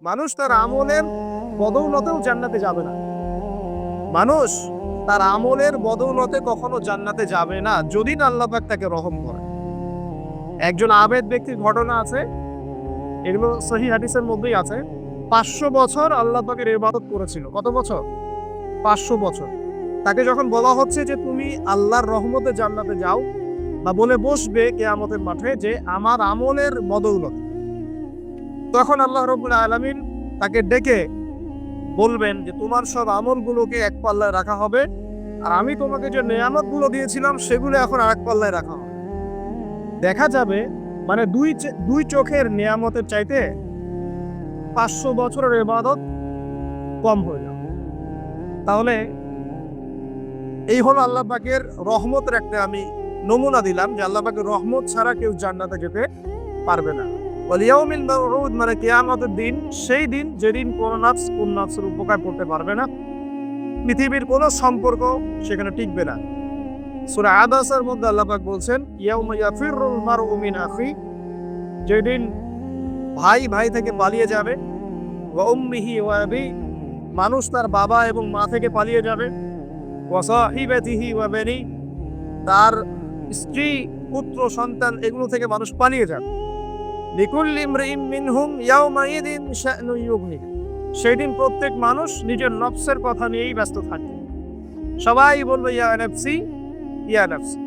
মানুষ তার আমলের বদৌলতেও জান্নাতে যাবে না। মানুষ তার আমলের বদৌলতে কখনো জান্নাতে যাবে না যদি না আল্লাহ পাক তাকে রহম করে। একজন আবেদ ব্যক্তির ঘটনা আছে, এগুলো সহিহ হাদিসের মধ্যেই আছে। 500 বছর আল্লাহ পাকের ইবাদত করেছিল। কত বছর? 500 বছর। তাকে যখন বলা হচ্ছে যে তুমি আল্লাহর রহমতে জান্নাতে যাও, বা বলে বসবে কিয়ামতের মাঠে যে আমার আমলের বদৌলত, তখন আল্লাহ রাব্বুল আলামিন তাকে ডেকে বলবেন যে তোমার সব আমলগুলোকে এক পাল্লায় রাখা হবে, আর আমি তোমাকে যে নেয়ামতগুলো দিয়েছিলাম সেগুলো এখন আরেক পাল্লায় রাখা হবে। দেখা যাবে মানে দুই চোখের নেয়ামতের চাইতে 500 বছরের ইবাদত কম হয়ে যাবে। তাহলে এই হলো আল্লাহ পাকের রহমতের একটা আমি নমুনা দিলাম যে আল্লাহ পাকের রহমত ছাড়া কেউ জান্নাতে যেতে পারবে না। ওয়াল ইয়াউমিল মাউউদ মানে কিয়ামতের দিন, সেই দিন যেদিন কোনো নফস কোন নফসের উপকার করতে পারবে না, পৃথিবীর কোনো সম্পর্ক সেখানে টিকবে না। সূরা আবাসার মধ্যে আল্লাহ পাক বলছেন ইয়াউমা ইয়াফিরুল মারউ মিন আখি, যেদিন ভাই ভাই থেকে পালিয়ে যাবে, ওয়া উম্মিহি ওয়া আবি, মানুষ তার বাবা এবং মা থেকে পালিয়ে যাবে, ওয়া সাহিবাতিহি ওয়া বানি, তার স্ত্রী পুত্র সন্তান এগুলো থেকে মানুষ পালিয়ে যাবে। লিকুল্লি ইমরিইম মিনহুম ইয়াউমাইযিন শা'নুন ইউগনি, সেদিন প্রত্যেক মানুষ নিজের নফসের কথা নিয়েই ব্যস্ত থাকবে। সবাই বলবে ইয়া নাফসি ইয়া নাফসি।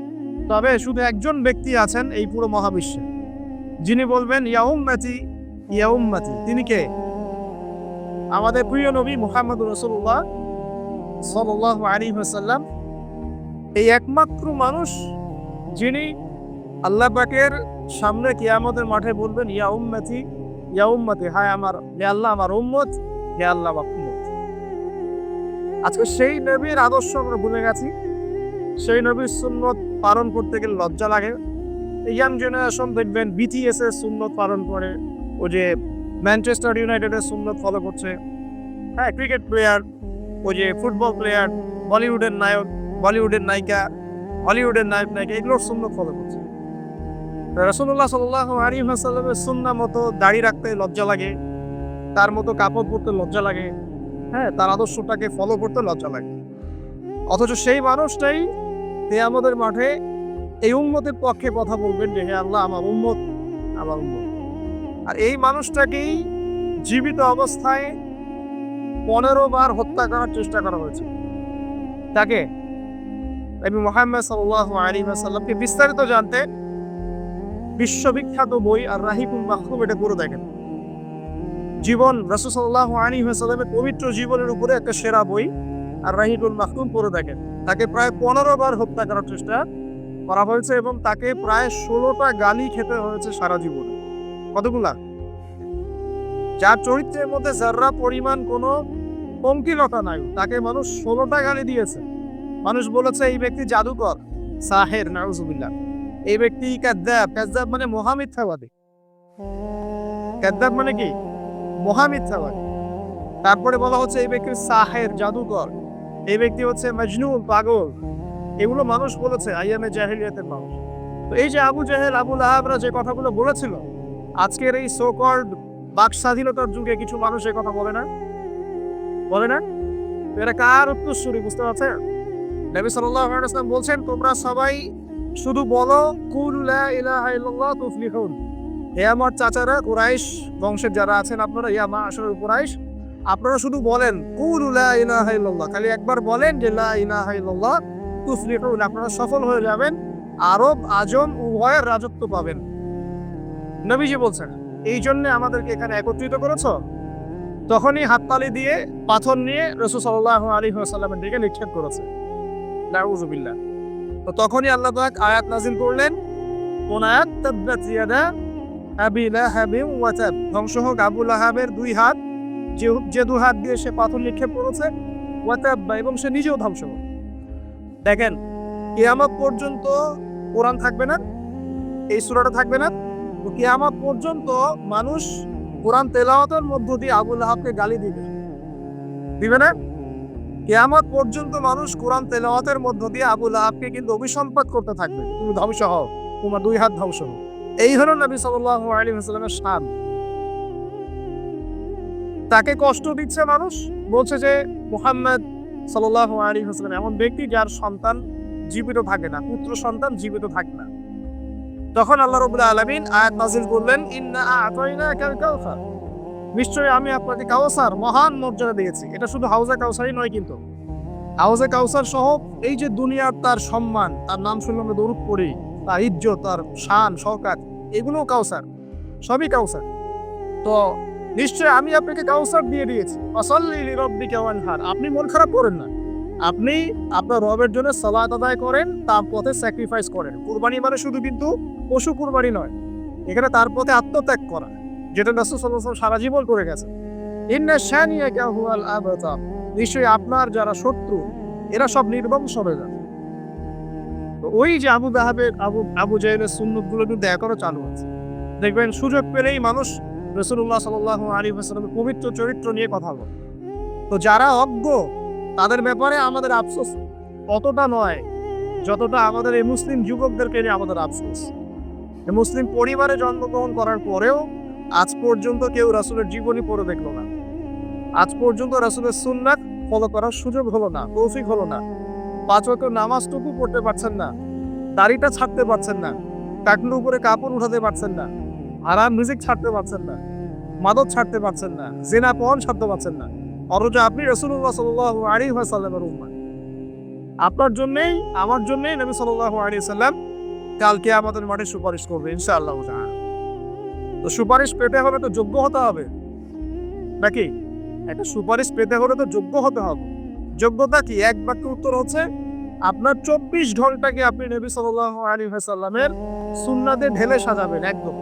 তবে শুধু একজন ব্যক্তি আছেন এই পুরো মহাবিশ্বে, যিনি বলবেন ইয়া উম্মতি ইয়া উম্মতি। তিনি কে? আমাদের প্রিয় নবী মুহাম্মদুর রাসূলুল্লাহ সাল্লাল্লাহু আলাইহি ওয়াসাল্লাম, এই একমাত্র মানুষ যিনি আল্লাহ পাকের সামনে কিয়ামতের মাঠে বলবেন ইয়া উম্মতি, হায় আমার, হে আল্লাহ আমার উম্মত, হে আল্লাহ আমার উম্মত। আজকে সেই নবীর আদর্শ আমরা ভুলে গেছি। সেই নবীর সুন্নত পালন করতে গেলে লজ্জা লাগে। ইয়াং জেনারেশন দেখবেন বিটিএস এর সুন্নত পালন করে, ও যে ম্যানচেস্টার ইউনাইটেডের সুন্নত ফলো করছে। হ্যাঁ, ক্রিকেট প্লেয়ার, ওই যে ফুটবল প্লেয়ার, বলিউডের নায়ক, বলিউডের নায়িকা, হলিউডের নায়িকা, এগুলোর সুন্নত ফলো করছে। রাসূলুল্লাহ সাল্লাল্লাহু আলাইহি ওয়াসাল্লামের সুন্নাহ মতো দাড়ি রাখতে লজ্জা লাগে, তার মতো কাপড় পরতে লজ্জা লাগে, হ্যাঁ, তার আদর্শটাকে ফলো করতে লজ্জা লাগে। অথচ সেই মানুষটাই কিয়ামতের মাঠে এই উম্মতের পক্ষে কথা বলবেন যে হে আল্লাহ আমার উম্মত, আমার উম্মত। আর এই মানুষটাকেই জীবিত অবস্থায় 15 বার হত্যা করার চেষ্টা করা হয়েছে। তাকে নবী মুহাম্মদ সাল্লাল্লাহু আলাইহি ওয়াসাল্লামকে বিস্তারিত জানতে বিশ্ববিখ্যাত বই আর রাহিকুল মাখতুম এটা পড়ে দেখেন। জীবন রাসূল সাল্লাল্লাহু আলাইহি ওয়াসাল্লামের পবিত্র জীবনের উপরে একটা সেরা বই আর রাহিকুল মাখতুম পড়ে দেখেন। তাকে প্রায় 15 বার হত্যা করার চেষ্টা করা হয়েছে এবং তাকে প্রায় 16টা গালি খেতে হয়েছে সারা জীবনে। কতগুলা? যার চরিত্রের মধ্যে যাররা পরিমাণ কোনো পঙ্কিলতা নাই, তাকে মানুষ 16টা গালি দিয়েছে। মানুষ বলেছে এই ব্যক্তি জাদুকর, সাহের, নাউজুবিল্লাহ। এই ব্যক্তি কাযযাব, কাযযাব মানে মহামিথ্যাবাদী। কাযযাব মানে কি? মহামিথ্যাবাদী। তারপরে বলা হচ্ছে এই ব্যক্তি সাহের, জাদুকর। এই ব্যক্তি হচ্ছে মজনুন, পাগল। এগুলো মানুষ বলেছে আইয়ামে জাহেলিয়াতের মানুষ। তো এই যে আবু জেহেল, আবু লাহাবরা যে কথাগুলো বলেছিল, আজকের এই সো কল্ড বাক স্বাধীনতার যুগে কিছু মানুষ এই কথা বলে না? বলে না? তো এরা কার উত্তরসূরি, বুঝতে পারছেন? নবী সাল্লাল্লাহু আলাইহি ওয়াসাল্লাম বলছেন তোমরা সবাই শুধু বলো কুলু লা ইলাহা ইল্লাল্লাহ তুফলিহুন। হে আমার চাচারা, কুরাইশ বংশের যারা আছেন আপনারা, ইয়া মা'শারাল কুরাইশ, আপনারা শুধু বলেন কুলু লা ইলাহা ইল্লাল্লাহ, খালি একবার বলেন যে লা ইলাহা ইল্লাল্লাহ তুফলিহুন, আপনারা সফল হয়ে যাবেন, আরব আজম উভয়ের রাজত্ব পাবেন। নবীজি বলছেন এই জন্য আমাদেরকে এখানে একত্রিত করেছো। তখনই হাততালি দিয়ে পাথর নিয়ে রাসূল সাল্লাল্লাহু আলাইহি ওয়াসাল্লামের দিকে নিক্ষেপ করেছে। নাউযুবিল্লাহ। তো তখনই আল্লাহ পাক আয়াত নাযিল করলেন, কোন আয়াত? তাব্বাত ইয়াদা আবি লাহাবিন ওয়া তাব, ধ্বংস হোক আবু লাহাবের দুই হাত, যে দু হাত দিয়ে সে পাথর নিক্ষেপ করেছে, ওয়া তাব, এবং সে নিজেও ধ্বংস হোক। দেখেন, কিয়ামত পর্যন্ত কোরআন থাকবে না, এই সূরাটা থাকবে না। তো কিয়ামত পর্যন্ত মানুষ কোরআন তেলাওয়াতের মধ্য দিয়ে আবু লাহাবকে গালি দিবে না? কিয়ামত পর্যন্ত মানুষ কোরআন তেলাওয়াতের মধ্য দিয়ে আবু লাহাবকে কিন্তু অভিসম্পাত করতে থাকবে, তুমি ধ্বংস হও, তোমার দুই হাত ধ্বংস হোক। এই হলো নবী সাল্লাল্লাহু আলাইহি ওয়াসাল্লামের শান। তাকে কষ্ট দিচ্ছে মানুষ, বলছে যে মুহাম্মদ সাল্লাল্লাহু আলাইহি ওয়াসাল্লাম এমন ব্যক্তি যার সন্তান জীবিত থাকে না, পুত্র সন্তান জীবিত থাকে না। তখন আল্লাহ রাব্বুল আলামিন আয়াত নাযিল করলেন, ইন্না আ'তাইনাকাল কাউসার, নিশ্চয়ই আমি আপনাকে কাউসার মহান মর্যাদা দিয়েছি। এটা শুধু হাউজে কাউসারই নয়, কিন্তু হাউজে কাউসার সহ এই যে দুনিয়ার তার সম্মান, তার নাম শুনলে আমরা দরুদ পড়ি, তার ইজ্জত, তার শান শওকাত, এগুলোও কাউসার, সবই কাউসার। তো নিশ্চয় আমি আপনাকে কাউসার দিয়ে দিয়েছি। ফাসাল্লি লিরাব্বিকা ওয়ানহার, আপনি মন খারাপ করেন না, আপনি আপনার রবের জন্য সালাত আদায় করেন, তার পথে স্যাক্রিফাইস করেন। কুরবানি মানে শুধু কিন্তু পশু কুরবানি নয়, এখানে তার পথে আত্মত্যাগ করা, যেটা রাসূল সাল্লাল্লাহু আলাইহি ওয়াসাল্লাম সারা জীবন করে গেছেন। ইন্না শানিয়াকা হুয়াল আবতার, নিশ্চয়ই আপনার যারা শত্রু এরা সব নির্বংশ হয়ে যাবে। তো ওই যে আবু জাহেলের সুন্নতগুলো কিন্তু এখনো চালু আছে। দেখবেন সুযোগ পেলেই মানুষ রাসূলুল্লাহ সাল্লাল্লাহু আলাইহি ওয়াসাল্লামের পবিত্র চরিত্র নিয়ে কথা বলে। তো যারা অজ্ঞ তাদের ব্যাপারে আমাদের আফসোস অতটা নয় যতটা আমাদের এই মুসলিম যুবকদেরকে নিয়ে আমাদের আফসোস। এই মুসলিম পরিবারে জন্মগ্রহণ করার পরেও আজ পর্যন্ত কেউ রাসূলের জীবনী পড়ে দেখলো না, আজ পর্যন্ত রাসূলের সুন্নাত ফলো করার সুযোগ হলো না, তৌফিক হলো না। 5 ওয়াক্ত নামাজটুকু পড়তে পারছেন না, দাড়িটা ছাড়তে পারছেন না, টাকনুর উপরে কাপড় উঠাতে পারছেন না, হারাম রিজিক ছাড়তে পারছেন না, মাদক ছাড়তে পারছেন না, জিনা পণ ছাড়তে পারছেন না, অথচ আপনি রাসূলুল্লাহ সাল্লাল্লাহু আলাইহি ওয়াসাল্লামের উম্মত। আপনার জন্যই আমার জন্যই নবী সাল্লাল্লাহু আলাইহি ওয়াসাল্লাম কালকে আমাদের মাঠে সুপারিশ করবে ইনশাআল্লাহ তাআলা। তো সুপারিশ পেতে হলে তো যোগ্য হতে হবে নাকি? একটা সুপারিশ পেতে হলে তো যোগ্য হতে হবে। যোগ্যতা কি? এক বাক্যে উত্তর হচ্ছে আপনার 24 ঘন্টাকে আপনি নবী সাল্লাল্লাহু আলাইহি ওয়াসাল্লামের সুন্নাতে ঢেলে সাজাবেন। একদম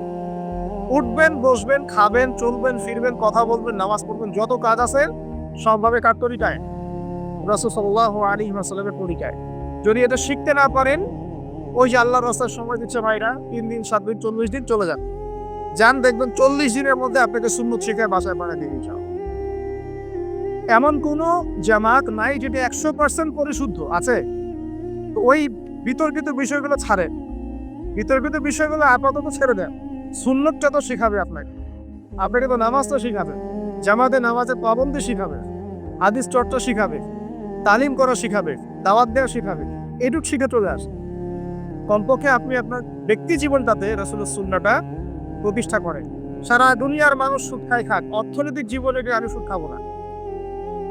উঠবেন, বসবেন, খাবেন, চলবেন, ফিরবেন, কথা বলবেন, নামাজ পড়বেন, যত কাজ আছে সবভাবে কার তরিকায়? রাসূল সাল্লাল্লাহু আলাইহি ওয়াসাল্লামের তরিকায়। যদি এটা শিখতে না পারেন, ওই যে আল্লাহর রাস্তায় সময় দিচ্ছে ভাইরা, 3 দিন 7 দিন 40 দিন চলে যান, দেখবেন 40 দিনের মধ্যে আপনাকে সুন্নত শিখে বাসায় পাঠিয়ে দিয়ে যাও। এমন কোনো জামাত নাই যেটা 100% পরিশুদ্ধ আছে। তো ওই বিতর্কিত বিষয়গুলো ছাড়েন, বিতর্কিত বিষয়গুলো আপাতত ছেড়ে দেন। সুন্নতটা তো শিখাবে আপনাকে তো নামাজ তো শিখাবে, জামাতে নামাজের পাবন্দি শিখাবে, হাদিস চর্চা শিখাবে, তালিম করা শিখাবে, দাওয়াত দেওয়া শিখাবে। এটুক শিখে চলে আসে। কমপক্ষে আপনি আপনার ব্যক্তি জীবনটাতে রাসূলের সুন্নাহটা প্রতিষ্ঠা করেন। সারা দুনিয়ার মানুষ সুদ খাক, অর্থনৈতিক জীবনে আমি সুদ খাবো না।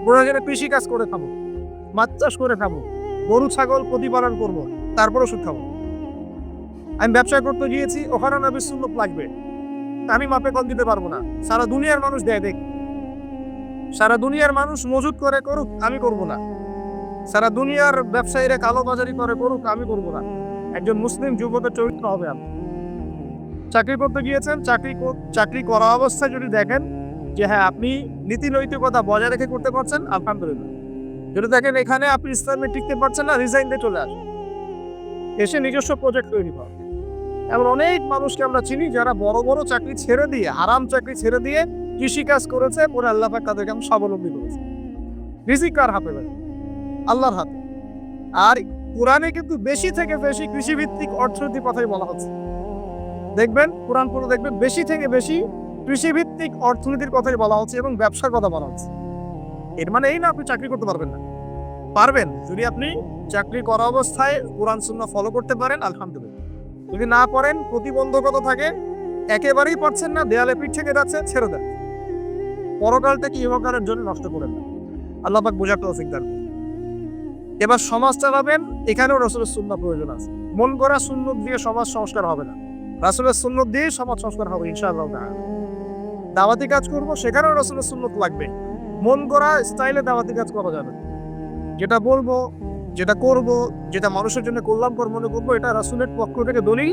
প্রয়োজনে কৃষি কাজ করে খাবো, মাছ চাষ করে খাবো, গরু ছাগল প্রতিপালন করবো, তারপরও সুদ খাবো। আমি ব্যবসা করতে গিয়েছি, ওখানে নবীর সুন্নত লাগবে, আমি মাপে কম দিতে পারবো না। সারা দুনিয়ার মানুষ দেয় দেখ, সারা দুনিয়ার মানুষ মজুদ করে করুক, আমি করবো না। সারা দুনিয়ার ব্যবসায়ীরা কালোবাজারি করে করুক, আমি করবো না। একজন মুসলিম যুবকের চরিত্র হবে। আপনি চাকরি করতে গিয়েছেন, চাকরি করা অবস্থায় যদি দেখেন যে হ্যাঁ আপনি নীতি নৈতিকতা বজায় রেখে করতে পারছেন, আলহামদুলিল্লাহ। যদি দেখেন এখানে আপনি ইসলামে টিকতে পারছেন না, রিজাইন দিয়ে চলে আসেন, এসে নিজস্ব প্রজেক্ট তৈরি করেন। এমন অনেক মানুষকে আমরা চিনি যারা বড় বড় চাকরি ছেড়ে দিয়ে, হারাম চাকরি ছেড়ে দিয়ে কৃষিকাজ করেছে, পরে আল্লাহ পাক তাদেরকে স্বাবলম্বী করেছে। রিজিক কার হাতে? আল্লাহর হাতে। আর কোরআনে কিন্তু বেশি থেকে বেশি কৃষিভিত্তিক অর্থনীতির কথাই বলা হচ্ছে। দেখবেন কোরআন পড়ে দেখবেন বেশি থেকে বেশি কৃষিভিত্তিক অর্থনীতির কথাই বলা হচ্ছে এবং ব্যবসার কথা বলা হচ্ছে। এর মানে এই না আপনি চাকরি করতে পারবেন না, পারবেন। যদি আপনি চাকরি করা অবস্থায় কোরআন সুন্নাহ ফলো করতে পারেন, আলহামদুলিল্লাহ। যদি না পারেন, প্রতিবন্ধকতা থাকে, একেবারেই পারছেন না, দেয়ালে পিঠ থেকে যাচ্ছে, ছেড়ে দেন। পরকালটাকে ইহকালের জন্য নষ্ট করেন না। আল্লাহ পাক বোঝার তৌফিক দান করুন। এবার সমাজ চালাবেন, এখানেও রাসূলের সুন্নাহ প্রয়োজন আছে। মন করা সুন্নত দিয়ে সমাজ সংস্কার হবে না, রাসূলের সুন্নত দিয়ে সমাজ সংস্কার হবে ইনশাআল্লাহ তাআলা। দাওয়াতি কাজ করব, সেখানেও রাসূলের সুন্নত লাগবে। মন করা স্টাইলে দাওয়াতি কাজ করা যাবে। যেটা বলবো, যেটা করব, যেটা মানুষের জন্য কল্যাণকর মনে করবো, এটা রাসূলের পক্ষ থেকে দলিল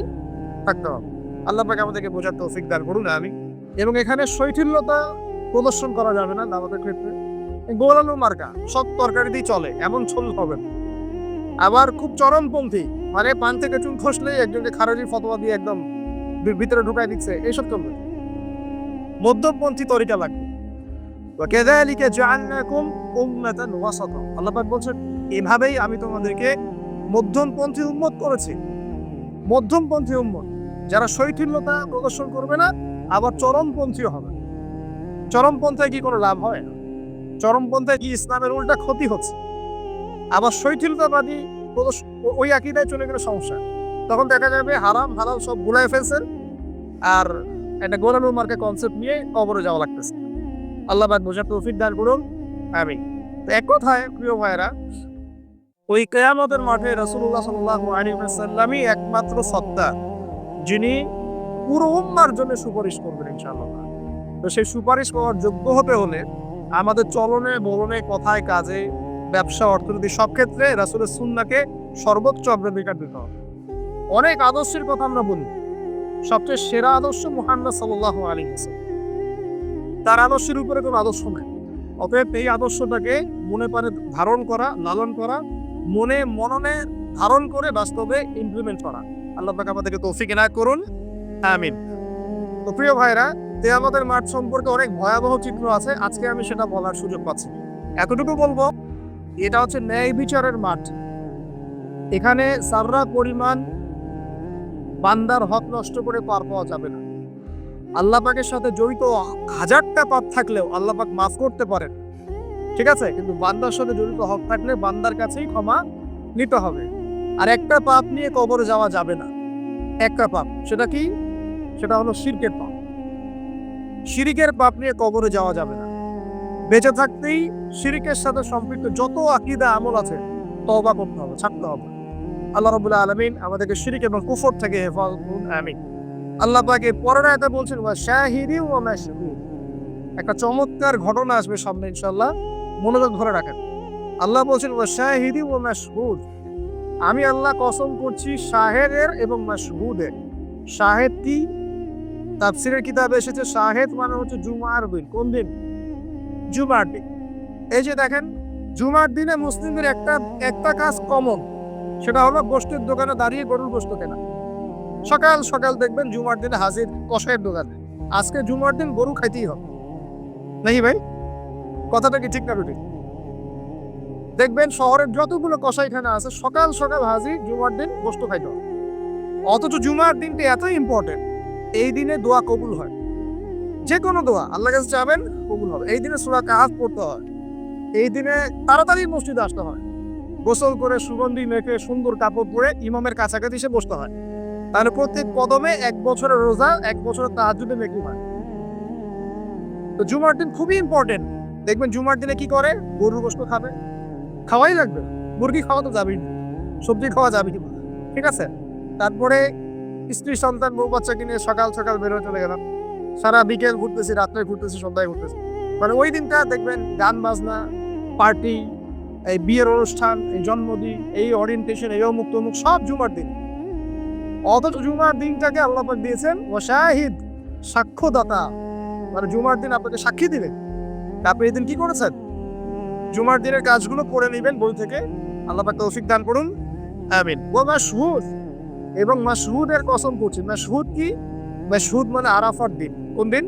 থাকতে হবে। আল্লাহ পাক আমাদেরকে বোঝার তৌফিক দান করুন, আমিন। এবং এখানে শৈথিল্যতা প্রদর্শন করা যাবে না দাওয়াতের ক্ষেত্রে। গোলানো মার্কা সব তরকারি দিয়ে চলে, এমন চল হবে না। আবার খুব চরমপন্থী, মানে পান থেকে চুন খসলেই একজনকে খারেজির ফতোয়া দিয়ে একদম ভিতরে ঢুকাই দিচ্ছে, এইসব চলবে। মধ্যপন্থী তরিকা লাগবে। ওয়াকাযালিকা জাআলনাকুম উম্মাতান ওয়াসাতা, আল্লাহ পাক বলছেন এভাবেই আমি তোমাদেরকে মধ্যমপন্থী উম্মত করেছি। মধ্যমপন্থী উম্মত, যারা শৈথিল্যতা প্রদর্শন করবে না, আবার চরমপন্থীও হবে। চরমপন্থায় কি কোনো লাভ হয়? চরমপন্থায় কি ইসলামের উল্টা ক্ষতি হচ্ছে? আবার শৈথিলতাবাদী ওই আকীদায় চলে গেলে সমস্যা। তখন দেখা যাবে হারাম হালাল সব গুলাই ফেলছেন, আর একটা গোলানুর মার্কা কনসেপ্ট নিয়ে কবরে যাওয়া লাগতেছে। আল্লাহ পাক বোঝার তৌফিক দান করুন, আমিন। তো এক কথায় প্রিয় ভাইরা, ওই কিয়ামতের মাঠে রাসূলুল্লাহ সাল্লাল্লাহু আলাইহি ওয়াসাল্লামই একমাত্র সত্তা যিনি পুরো উম্মার জন্য সুপারিশ করবেন ইনশাআল্লাহ। তো সেই সুপারিশ করার যোগ্য হতে হলে আমাদের চলনে বলনে কথায় কাজে ব্যবসা অর্থনীতি সব ক্ষেত্রে রাসূলের সুন্নাহকে সর্বোচ্চ অগ্রাধিকার দিতে হবে। অনেক আদর্শের কথা আমরা বলি, সবচেয়ে সেরা আদর্শ মুহাম্মদ সাল্লাল্লাহু আলাইহি ওয়াসাল্লাম। তার আদর্শের উপরে কোনো আদর্শ নাই। অতএব এই আদর্শটাকে মনে প্রাণে ধারণ করা, লালন করা, মনে মননে ধারণ করে বাস্তবে ইমপ্লিমেন্ট করা। আল্লাহ পাক আমাদেরকে তৌফিক এনায়েত করুন, আমিন। তো প্রিয় ভাইরা, কিয়ামতের মাঠ সম্পর্কে অনেক ভয়াবহ চিত্র আছে, আজকে আমি সেটা বলার সুযোগ পাচ্ছি। এতটুকু বলবো, এটা হচ্ছে ন্যায় বিচারের মাঠ। এখানে সাররা পরিমাণ বান্দার হক নষ্ট করে পার পাওয়া যাবে না। আল্লাহ পাকের সাথে জড়িত হাজারটা পাপ থাকলেও আল্লাহ পাক মাফ করতে পারেন, ঠিক আছে, কিন্তু বান্দার সাথে জড়িত হক থাকলে বান্দার কাছেই ক্ষমা নিতে হবে। আর একটা পাপ নিয়ে কবরে যাওয়া যাবে না। একটা পাপ, সেটা কি? সেটা হলো শিরকের পাপ। শিরিকের পাপ নিয়ে কবরে যাওয়া যাবে না। বেঁচে থাকতেই শিরিকের সাথে সম্পৃক্ত যত আকীদা আমল আছে তওবা করতে হবে, ছাড়তে হবে। আল্লাহ রাব্বুল আলামিন আমাদেরকে শিরিক এবং কুফর থেকে হেফাজত করুন, আমিন। আল্লাহ পাক এর পরের আয়াতে বলছেন ওয়া শাহিদি ওয়া মাশহুদ। একটা চমৎকার ঘটনা আসবে সামনে ইনশাআল্লাহ, মনোযোগ ধরে রাখেন। আল্লাহ বলছেন ওয়া শাহিদি ওয়া মাশহুদ, আমি আল্লাহ কসম করছি শাহেদের এবং মাশহুদের। শাহেদ কি? তাফসীরের কিতাবে এসেছে শাহেদ মানে হচ্ছে জুমার দিন। কোন দিন? জুমার দিন। এই যে দেখেন, জুমার দিনে মুসলিমদের একটা কাজ কমন, সেটা হলো গোশতের দোকানে দাঁড়িয়ে গরুর গোশত কেনা। সকাল সকাল দেখবেন জুমার দিনে হাজির কসাইয়ের দোকানে, আজকে জুমার দিন গরু খাইতেই হবে, নাকি ভাই? কথাটা কি ঠিক না ঠিক? দেখবেন শহরের যতগুলো কসাইখানা আছে সকাল সকাল হাজির জুমার দিন গোশত খাইতে হবে। অথচ জুমার দিনটা এত ইম্পর্টেন্ট, এই দিনে দোয়া কবুল হয়। যে কোনো দোয়া আল্লাহর কাছে চাবেন, কবুল হবে। এই দিনে সূরা কাহফ পড়তে হয়। এই দিনে তাড়াতাড়ি মসজিদে আসতে হয়, গোসল করে সুগন্ধি মেখে সুন্দর কাপড় পরে ইমামের কাছাকাছি এসে বসতে হয়। তাহলে প্রত্যেক কদমে 1 বছরের রোজা, 1 বছরের তাহাজ্জুদে নেকি হয়। তো জুমার দিন খুবই ইম্পর্টেন্ট। দেখবেন জুমার দিনে কি করে? গরুর গোশত খাবে, খাওয়াই লাগবে। মুরগি খাওয়া তো যাবেই না, সবজি খাওয়া যাবে না, ঠিক আছে? তারপরে স্ত্রী সন্তান বউ বাচ্চাকে নিয়ে সকাল সকাল বেরোয় চলে গেলাম, সারা বিকেল ঘুরতেছি, রাত্রে ঘুরতেছি, সন্ধ্যায় ঘুরতেছি। মানে ওই দিনটা দেখবেন গান বাজনা, পার্টি, এই বিয়ের অনুষ্ঠান, এই জন্মদিন, এই ওরিয়েন্টেশন, এই অমুক তমুক সব জুমার দিন। অথচ জুমার দিনটাকে আল্লাহ পাক দিয়েছেন ওয়াশাহিদ, সাক্ষ্যদাতা। মানে জুমার দিন আপনাকে সাক্ষী দিবেন আপনি এই দিন কি করেছেন। জুমার দিনের কাজগুলো করে নেবেন বই থেকে। আল্লাহ পাক তৌফিক দান করুন, আমিন। ওয়া মাশহুদ, এবং মাশহুদের কসম করছি। মাশহুদ কি? মাশহুদ মানে আরাফার দিন। কোন দিন?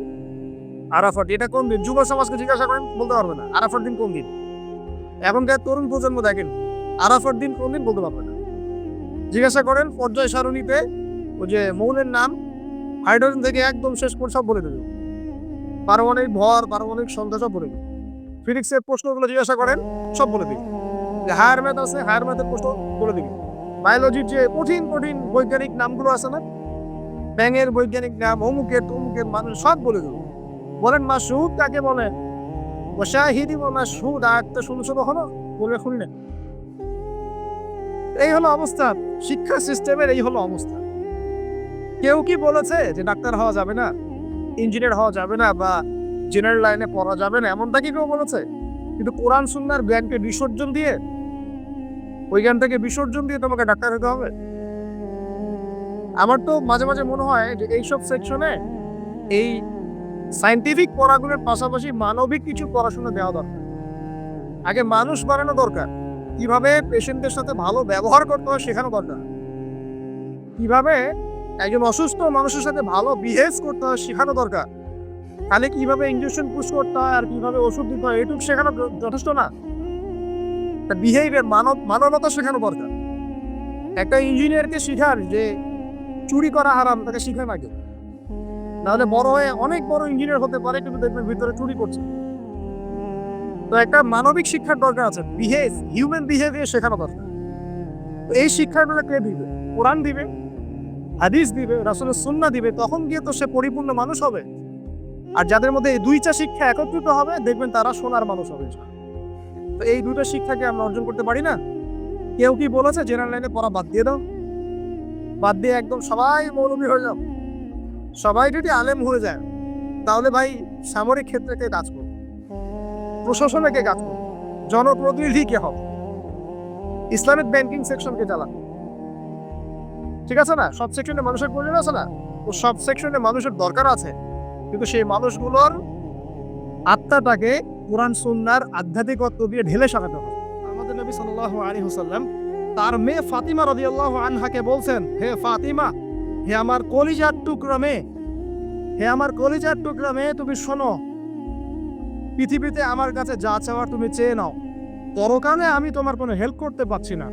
আরাফার দিন। এটা কোন দিন? যুব সমাজকে জিজ্ঞাসা করেন, বলতে পারবে না আরাফার দিন কোন দিন। এখনকার তরুণ প্রজন্ম দেখেন আরাফার দিন কোন দিন বলতে পারবে না। জিজ্ঞাসা করেন পর্যায় সারণীতে ওই যে মৌলের নাম, হাইড্রোজেন থেকে একদম শেষ করে সব বলে দেবে। পারমাণবিক ভর, পারমাণবিক সংখ্যা সব বলে দেবে। ফিজিক্সের প্রশ্নগুলো জিজ্ঞাসা করেন, সব বলে দিবে। যে হায়ার ম্যাথ আছে, হায়ার ম্যাথের প্রশ্ন বলে দিবে। বায়োলজির যে কঠিন কঠিন বৈজ্ঞানিক নামগুলো আছে না, ব্যাঙের বৈজ্ঞানিক নাম, অমুকের তমুকের মানুষ সব বলে দেবে। বলেন মাশহুদ কাকে বলে? ওয়াশাহিদি ওয়া মাশহুদ, আয়াতটা শুনছো কখনো? বলে শুনলেন? এই হলো অবস্থা, শিক্ষা সিস্টেমের এই হলো অবস্থা। কেউ কি বলেছে যে ডাক্তার হওয়া যাবে না, ইঞ্জিনিয়ার হওয়া যাবে না, বা জেনারেল লাইনে পড়া যাবে না? এমনটা কি কেউ বলেছে? কিন্তু কোরআন সুন্নাহর জ্ঞানকে বিসর্জন দিয়ে, ওই জ্ঞানটাকে বিসর্জন দিয়ে তোমাকে ডাক্তার হতে হবে? আমার তো মাঝে মাঝে মনে হয় যে এইসব সেকশনে এই সায়েন্টিফিক পড়াগুলোর পাশাপাশি মানবিক কিছু পড়াশোনা দেওয়া দরকার। আগে মানুষ বানানো দরকার, কিভাবে পেশেন্টদের সাথে ভালো ব্যবহার করতে হয় শেখানো দরকার, কিভাবে একজন অসুস্থ মানুষের সাথে ভালো বিহেভ করতে হয় শেখানো দরকার। খালি কিভাবে ইনজেকশন পুশ করতে হয় আর কিভাবে ওষুধ দিতে হয় এটুকু শেখানো যথেষ্ট না। বিহেভিয়ার, মানবতা শেখানো দরকার। একটা ইঞ্জিনিয়ারকে শিখার যে চুরি করা হারাম, তাকে শিখায় না কেউ। নাহলে বড় হয়ে অনেক বড় ইঞ্জিনিয়ার হতে পারে, কিন্তু দেখবেন ভিতরে চুরি করছে। তো একটা মানবিক শিক্ষার দরকার আছে, হিউম্যান বিহেভিয়ার শেখানো দরকার। তো এই শিক্ষাগুলো কে দিবে? কোরআন দিবে, হাদিস দিবে, রাসূলের সুন্নাহ দিবে, তখন গিয়ে তো সে পরিপূর্ণ মানুষ হবে। আর যাদের মধ্যে এই দুইটা শিক্ষা একত্রিত হবে, দেখবেন তারা সোনার মানুষ হবে। তো এই দুটো শিক্ষাকে আমরা অর্জন করতে পারি না। কেউ কি বলেছে জেনারেল লাইনে পড়া বাদ দিয়ে দাও, বাদ দিয়ে একদম সবাই মৌলবী হয়ে যাও? সবাই যদি আলেম হয়ে যায়, তাহলে ভাই সামরিক ক্ষেত্রে কে কাজ করবে? প্রশাসনে কে কাজ করবে? জনপ্রতিনিধি কে হবে? ইসলামিক ব্যাংকিং সেকশন কে চালাবে? ঠিক আছে না? সব সেকশনে মানুষের প্রয়োজন আছে না? তো সব সেকশনে মানুষের দরকার আছে, কিন্তু সেই মানুষগুলোর আত্মাটাকে কোরআন সুন্নাহর আধ্যাত্মিকত্ব দিয়ে ঢেলে সাজাতে হবে। আমাদের নবী সাল্লাল্লাহু আলাইহি ওয়াসাল্লাম তার মেয়ে ফাতিমা রাদিয়াল্লাহু আনহাকে বলছেন, হে ফাতিমা, হে আমার কলিজার টুকরা মেয়ে, হে আমার কলিজার টুকরা মেয়ে, তুমি শোনো, পৃথিবীতে আমার কাছে যা চাওয়ার তুমি চেয়ে নাও, পরকালে আমি তোমার কোনো হেল্প করতে পারছি না।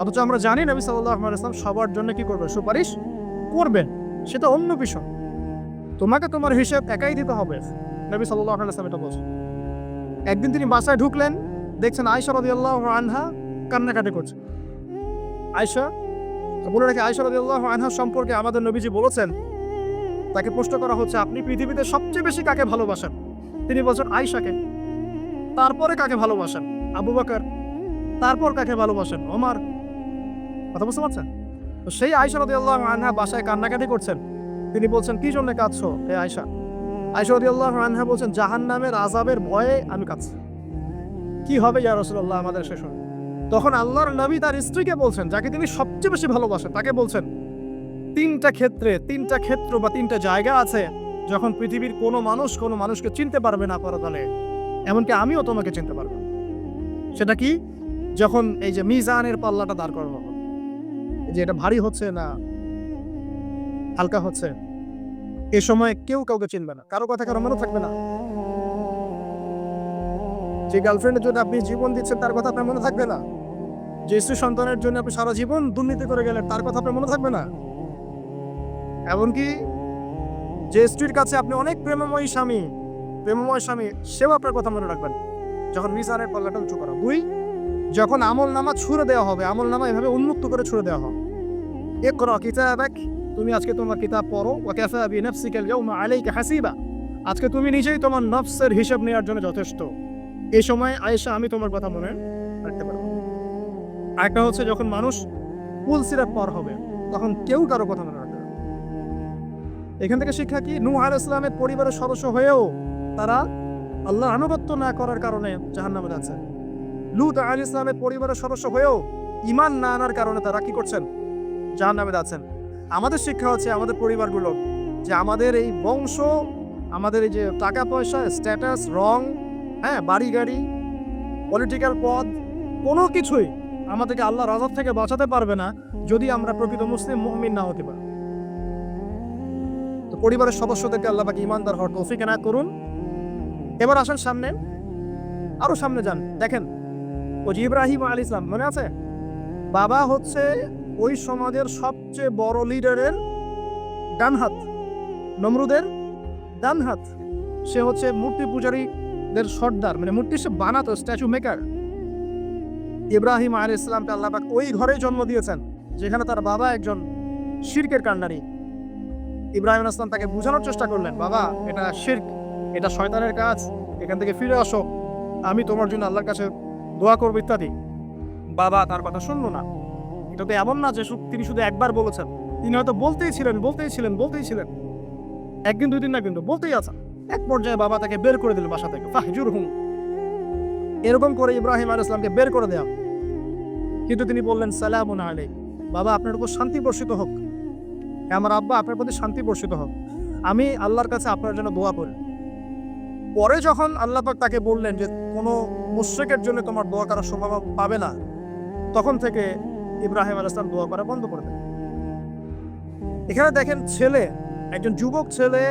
অথচ আমরা জানি নবী সাল্লাল্লাহু আলাইহি ওয়াসাল্লাম সবার জন্য কি করবেন? সুপারিশ করবেন। সেটা অন্য বিষয়, তোমাকে তোমার হিসাব একাই দিতে হবে। নবী সাল্লাল্লাহু আলাইহি ওয়াসাল্লাম এটা বলছেন। একদিন তিনি বাসায় ঢুকলেন, দেখছেন আয়েশা রাদিয়াল্লাহু আনহা কান্নাকাটি করছে। আয়েশা, বলে রাখি, আয়েশা রাদিয়াল্লাহু আনহা সম্পর্কে আমাদের নবীজি বলেছেন, তাকে প্রশ্ন করা হচ্ছে, আপনি পৃথিবীতে সবচেয়ে বেশি কাকে ভালোবাসেন? তিনি বলছেন আয়েশাকে। তারপরে কাকে ভালোবাসেন? আবু বকর। তারপর কাকে ভালোবাসেন? ওমর। কথা বুঝতে পারছেন? তো সেই আয়েশা রাদিয়াল্লাহু আনহা বাসায় কান্নাকাটি করছেন। তিনি বলছেন, কি জন্য কাঁদছো হে আয়েশা? আয়েশা রাদিয়াল্লাহু আনহা বলছেন, জাহান্নামের আযাবের ভয়ে আমি কাঁদছি। কি হবে ইয়া রাসূলুল্লাহ আমাদের শেষ হবে? তখন আল্লাহর নবী তার স্ত্রীকে বলছেন, যাকে তিনি সবচেয়ে বেশি ভালোবাসেন, তাকে বলছেন, তিনটা ক্ষেত্র বা তিনটা জায়গা আছে যখন পৃথিবীর কোনো মানুষকে চিনতে পারবে না পরকালে, এমনকি আমিও তোমাকে চিনতে পারবো। সেটা কি? যখন এই যে মিজানের পাল্লাটা দাঁড় করানো হবে, যে এটা ভারী হচ্ছে না হালকা হচ্ছে, এ সময় কেউ কাউকে চিনবে না, কারো কথা কারো মনে থাকবে না। যে গার্লফ্রেন্ডের জন্য আপনি জীবন দিচ্ছেন, তার কথা আপনার মনে থাকবে না। যে স্ত্রী সন্তানের জন্য আপনি সারা জীবন দুর্নীতি করে গেলেন, তার কথা আপনার মনে থাকবে না। এমনকি যে স্ত্রীর কাছে আপনি অনেক প্রেমময় স্বামী, সেও আপনার কথা মনে রাখবেন যখন মিজানের পাল্লাটা উঁচু করা। দুই, যখন আমল নামা ছুড়ে দেওয়া হবে, আমল নামা এভাবে উন্মুক্ত করে ছুড়ে দেওয়া হবে, ইকরা কিতাবাক, তুমি আজকে তোমার কিতাব পড়ো, ওয়া কাফা বিনাফসিকা আল-ইয়াওমা আলাইকা হাসিবা, আজকে তুমি নিজেই তোমার নফসের হিসাব নেওয়ার জন্য যথেষ্ট। এই সময় আয়েশা আমি তোমার কথা মনে রাখতে পারবো। আরেকটা হচ্ছে যখন মানুষ পুল সিরাত পার হবে, তখন কেউ কারো কথা মনে রাখবে না। এখান থেকে শিক্ষা কি? নূহ আলাইহিস সালামের পরিবারের সদস্য হয়েও তারা আল্লাহর আনুগত্য না করার কারণে জাহান্নামে যাচ্ছে। লূত আলাইহিস সালামের পরিবারের সদস্য হয়েও ঈমান না আনার কারণে তারা কি করছেন? জাহান্নামে যাচ্ছেন। আমাদের শিক্ষা হচ্ছে আমাদের পরিবারগুলো, যে আমাদের এই বংশ, আমাদের এই যে টাকা পয়সা, স্ট্যাটাস, রং, হ্যাঁ, বাড়ি গাড়ি, পলিটিক্যাল পদ, কোনো কিছুই আমাদেরকে আল্লাহর আযাব থেকে বাঁচাতে পারবে না যদি আমরা প্রকৃত মুসলিম মুমিন না হতে পারি। তো পরিবারের সদস্যদেরকে আল্লাহ পাক ঈমানদার হওয়ার তৌফিক এনায়েত করুন। এবার আসেন সামনে, আরো সামনে যান, দেখেন ওই যে ইব্রাহিম আলাইহিস সালাম, মনে আছে? বাবা হচ্ছে ওই সমাজের সবচেয়ে বড় লিডারের ডান হাত, নমরুদের ডান হাত। সে হচ্ছে মূর্তি পূজারীদের সর্দার, মানে মূর্তি সে বানাতো, স্ট্যাচু মেকার। ইব্রাহিম আলাইহিস সালামকে আল্লাহ পাক ওই ঘরে জন্ম দিয়েছেন যেখানে তার বাবা একজন শিরকের কান্ডারি। ইব্রাহিম আলাইহিস সালাম তাকে বোঝানোর চেষ্টা করলেন, বাবা এটা শিরক, এটা শয়তানের কাজ, এখান থেকে ফিরে আসো, আমি তোমার জন্য আল্লাহর কাছে দোয়া করবো ইত্যাদি। বাবা তার কথা শুনলো না। এটা তো এমন না যে তিনি শুধু একবার বলেছেন, তিনি হয়তো বলতেই ছিলেন, একদিন দুই দিন না, কিন্তু বলতেই আছেন। এক পর্যায়ে বাবা তাকে বের করে দিল বাসা থেকে, ফাহজুরহুম, এরকম করে ইব্রাহিম আলাইহিস সালামকে বের করে দেয়া। কিন্তু তিনি বললেন, সালামুন আলাইক, বাবা আপনার উপর শান্তি বর্ষিত হোক, আমার আব্বা আপনার প্রতি শান্তি বর্ষিত হোক, আমি আল্লাহর কাছে আপনার জন্য দোয়া করি। পরে যখন আল্লাহ পাক তাকে বললেন যে কোনো মুশরিকের জন্য তোমার দোয়া করার স্বভাব পাবে না, তখন থেকে ইব্রাহিম আলাইহিস সালাম দোয়া করা বন্ধ করে দেন। এখানে দেখেন, ছেলে, একজন যুবক ছেলে,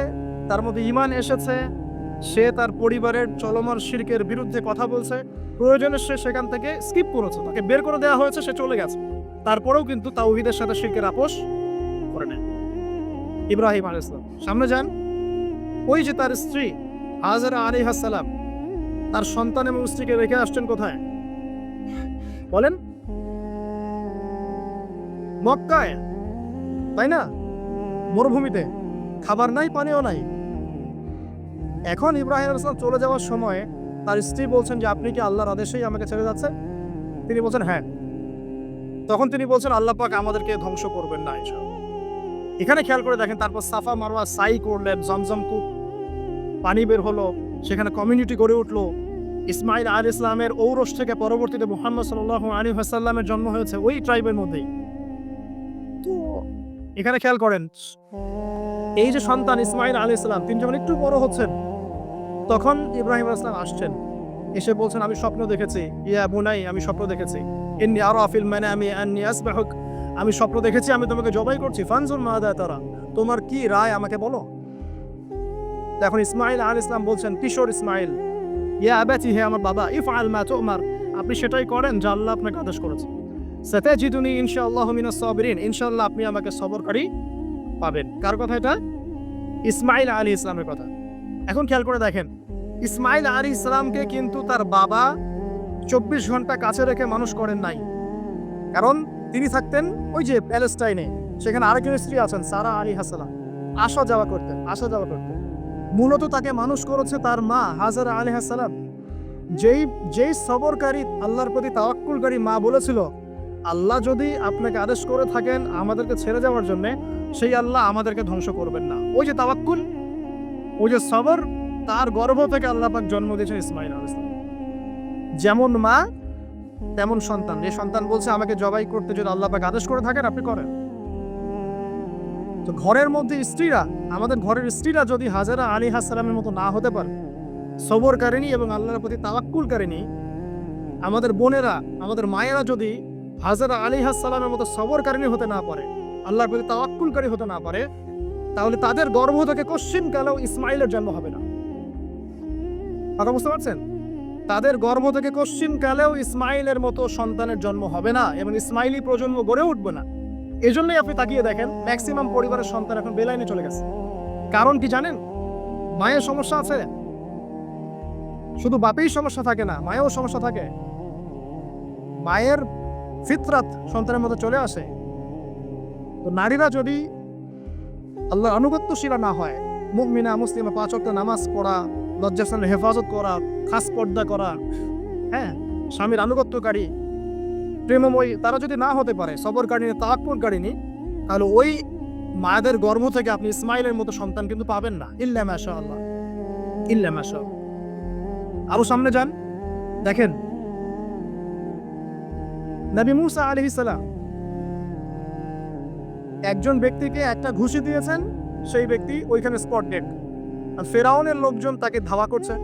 তার মধ্যে ঈমান এসেছে, সে তার পরিবারের চলমান শিরকের বিরুদ্ধে কথা বলছে, প্রয়োজনে সে সেখান থেকে স্কিপ করেছে, তাকে বের করে দেওয়া হয়েছে, সে চলে গেছে, তারপরেও কিন্তু তাওহীদের সাথে শিরকের আপোষ করে নেয়। ইব্রাহিম আলাইহিস সালাম। সামনে যান, ওই যে তার স্ত্রী হাজেরা আলাইহিস সালাম তার সন্তান এবং স্ত্রীকে রেখে আসছেন কোথায় বলেন? মক্কায়, তাই না? মরুভূমিতে, খাবার নাই, পানিও নাই। এখন ইব্রাহিম আলাইহিস সালাম চলে যাওয়ার সময় তার স্ত্রী বলছেন যে আপনি কি আল্লাহর আদেশেই আমাকে ছেড়ে যাচ্ছেন? তিনি বলছেন হ্যাঁ। তখন তিনি বলছেন আল্লাহ পাক আমাদেরকে ধ্বংস করবেন না ইনশাআল্লাহ। এখানে খেয়াল করে দেখেন, তারপর সাফা মারওয়া সাই করলেন, জমজম কূপ পানি বের হলো, সেখানে কমিউনিটি গড়ে উঠলো। ইসমাইল আলাইহিস ইসলামের ঔরস থেকে পরবর্তীতে মুহাম্মদ সাল্লাল্লাহু আলাইহি ওয়াসাল্লামের জন্ম হয়েছে ওই ট্রাইবের মধ্যেই। তো এখানে খেয়াল করেন, এই যে সন্তান ইসমাইল আলাইহিস সালাম তিনি যখন একটু বড় হচ্ছেন, তখন ইব্রাহিম আলাইহিস সালাম আসছেন, এসে বলছেন আমি স্বপ্ন দেখেছি, ইয়া বুনাই আমি স্বপ্ন দেখেছি, ইন্নী আরা ফিল মানামি আন্নী আসবাহুক, আমি স্বপ্ন দেখেছি আমি তোমাকে জবাই করছি, ফানজুর মাযা তারা, তোমার কি রায় আমাকে বলো। এখন ইসমাইল আলাইহিস সালাম বলছেন, কিশোর ইসমাইল, ইয়া আবাতি, হে আমার বাবা, ইফআল মা তুমার, আপনি সেটাই করেন যা আল্লাহ আপনাকে আদেশ করেছে। সাতাজিদুনি ইনশাআল্লাহু মিনাস সাবিরিন, ইনশাআল্লাহ আপনি আমাকে সবরকারী পাবেন। কার কথা এটা? ইসমাইল আলাইহিস সালামের কথা। এখন খেয়াল করে দেখেন, ইসমাইল আলাইহিস সালামকে কিন্তু তার বাবা 24 ঘন্টা কাছে রেখে মানুষ করেন নাই। কারণ তিনি থাকতেন ওই যে প্যালেস্টাইনে, সেখানে আরেকজন স্ত্রী আছেন সারা আলাইহিস সালাম, আসা যাওয়া করতেন। মূলত তাকে মানুষ করেছে তার মা হাজেরা আলাইহিস সালাম। যেই সবরকারী, আল্লাহর প্রতি তাওয়াক্কুলকারী মা বলেছিল আল্লাহ যদি আপনাকে আদেশ করে থাকেন আমাদেরকে ছেড়ে যাওয়ার জন্য, সেই আল্লাহ আমাদেরকে ধ্বংস করবেন না। ওই যে তাওয়াক্কুল, ওই যে সবর, তার গর্ভ থেকে আল্লাহ পাক জন্ম দিয়েছেন ইসমাইল আলাইহিস সালাম। যেমন মা তেমন সন্তান। যে সন্তান বলছে আমাকে জবাই করতে যদি আল্লাহ পাক আদেশ করে থাকেন আপনি করেন। তো ঘরের মধ্যে স্ত্রীরা, আমাদের ঘরের স্ত্রীরা যদি হাজেরা আলাইহিস সালামের মতো না হতে পারে, সবরকারিনী এবং আল্লাহর প্রতি তাওয়াক্কুলকারিনী, আমাদের বোনেরা, আমাদের মায়েরা যদি হাজেরা আলাইহিস সালামের মতো সবরকারিনী হতে না পারে, আল্লাহর প্রতি তাওয়াক্কুলকারী হতে না পারে, তাহলে তাদের গর্ভ থেকে কোশ্চিনকালেও ইসমাইলের জন্ম হবে না। কথা বুঝতে পারছেন? তাদের গর্ভ থেকে কোশ্চিনকালেও ইসমাইলের মতো সন্তানের জন্ম হবে না এবং ইসমাইলি প্রজন্ম গড়ে উঠবে না। এজন্যই আপনি তাকিয়ে দেখেন ম্যাক্সিমাম পরিবারের সন্তান এখন বেলাইনে চলে গেছে। কারণ কি জানেন? মায়ের সমস্যা আছে। শুধু বাপেই সমস্যা থাকে না, মায়েও সমস্যা থাকে। মায়ের ফিতরাত সন্তানের মধ্যে চলে আসে। তো নারীরা যদি আল্লাহর আনুগত্যশীলা না হয়, মুমিনা মুসলিমা, 5 ওয়াক্ত নামাজ পড়া, লজ্জাস্থানের হেফাজত করা, খাস পর্দা করা, হ্যাঁ, স্বামীর আনুগত্যকারী, প্রেমময়ী, তারা যদি না হতে পারে, সবরকারিনী, তাওয়াক্কুলকারিনী, তাহলে ওই মায়েদের গর্ভ থেকে আপনি ইসমাইলের মতো সন্তান কিন্তু পাবেন না। ইল্লা মাশাআল্লাহ, ইল্লা মাশাআল্লাহ। আরো সামনে যান, দেখেন নবী মুসা আলাইহিস সালাম একজন ব্যক্তিকে একটা ঘুষি দিয়েছেন, সেই ব্যক্তি ওইখানে স্পট ডেড। আর ফেরাউনের লোকজন তাকে ধাওয়া করছে।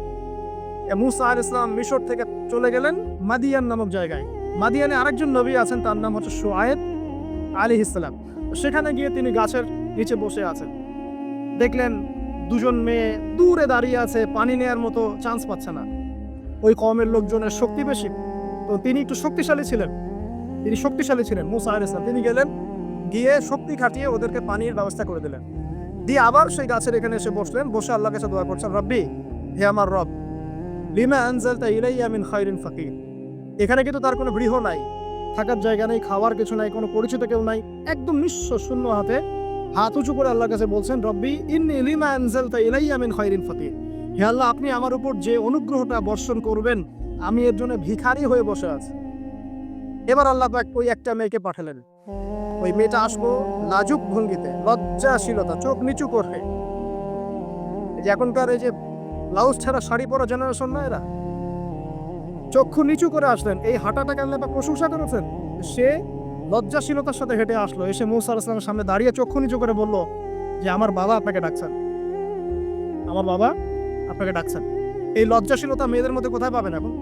মুসা আলাইহিস সালাম মিশর থেকে চলে গেলেন মাদিয়ান নামক জায়গায়। মাদিয়ানে আরেকজন নবী আছেন, তার নাম হচ্ছে শুআয়ব আলাইহিস সালাম। সেখানে গিয়ে তিনি গাছের নিচে বসে আছেন। দেখলেন দুজন মেয়ে দূরে দাঁড়িয়ে আছে, পানি নেয়ার মতো চান্স পাচ্ছে না। ওই কওমের লোকজনের শক্তি বেশি, তো তিনি একটু শক্তিশালী ছিলেন। মুসা আলাইহিস সালাম তিনি গেলেন, গিয়ে শক্তি খাটিয়ে ওদেরকে পানির ব্যবস্থা করে দিলেন। দিয়ে আবার সেই গাছের এখানে এসে বসলেন, বসে আল্লাহর কাছে দোয়া করছেন, রব্বি, হে আমার রব, লিমা আনজালতা ইলাইয়া মিন খায়রিন ফাকির। এখানে কিন্তু তার কোনো গৃহ নাই, থাকার জায়গা নেই, খাওয়ার কিছু নাই, কোনো পরিচিত কেউ নাই, একদম নিঃস্ব শূন্য হাতে হাত উঁচু করে আল্লাহর কাছে বলছেন, রব্বি ইন্নী লিমা আনজালতা ইলাইয়া মিন খায়রিন ফাকির। হে আল্লাহ, আপনি আমার উপর যে অনুগ্রহটা বর্ষণ করবেন, আমি এর জন্য ভিখারি হয়ে বসে আছি। এবার আল্লাহ পাক ওই একটা মেয়েকে পাঠালেন। ওই মেয়েটা আসবো লাজুক ভঙ্গিতে, লজ্জাশীলতা, চোখ নিচু করে। এই যে এখনকার এই যে ব্লাউজ ছাড়া শাড়ি পরা জেনারেশন না, এরা চক্ষু নিচু করে আসলেন। এই হাঁটাটাকে আল্লাহ পাক প্রশংসা করেছেন। সে লজ্জাশীলতার সাথে হেঁটে আসলো, এসে মুসা আলাইহিস সালামের সামনে দাঁড়িয়ে চক্ষু নিচু করে বলল যে আমার বাবা আপনাকে ডাকছেন, আমার বাবা আপনাকে ডাকছেন। এই লজ্জাশীলতা মেয়েদের মধ্যে কোথায় পাবেন এখন?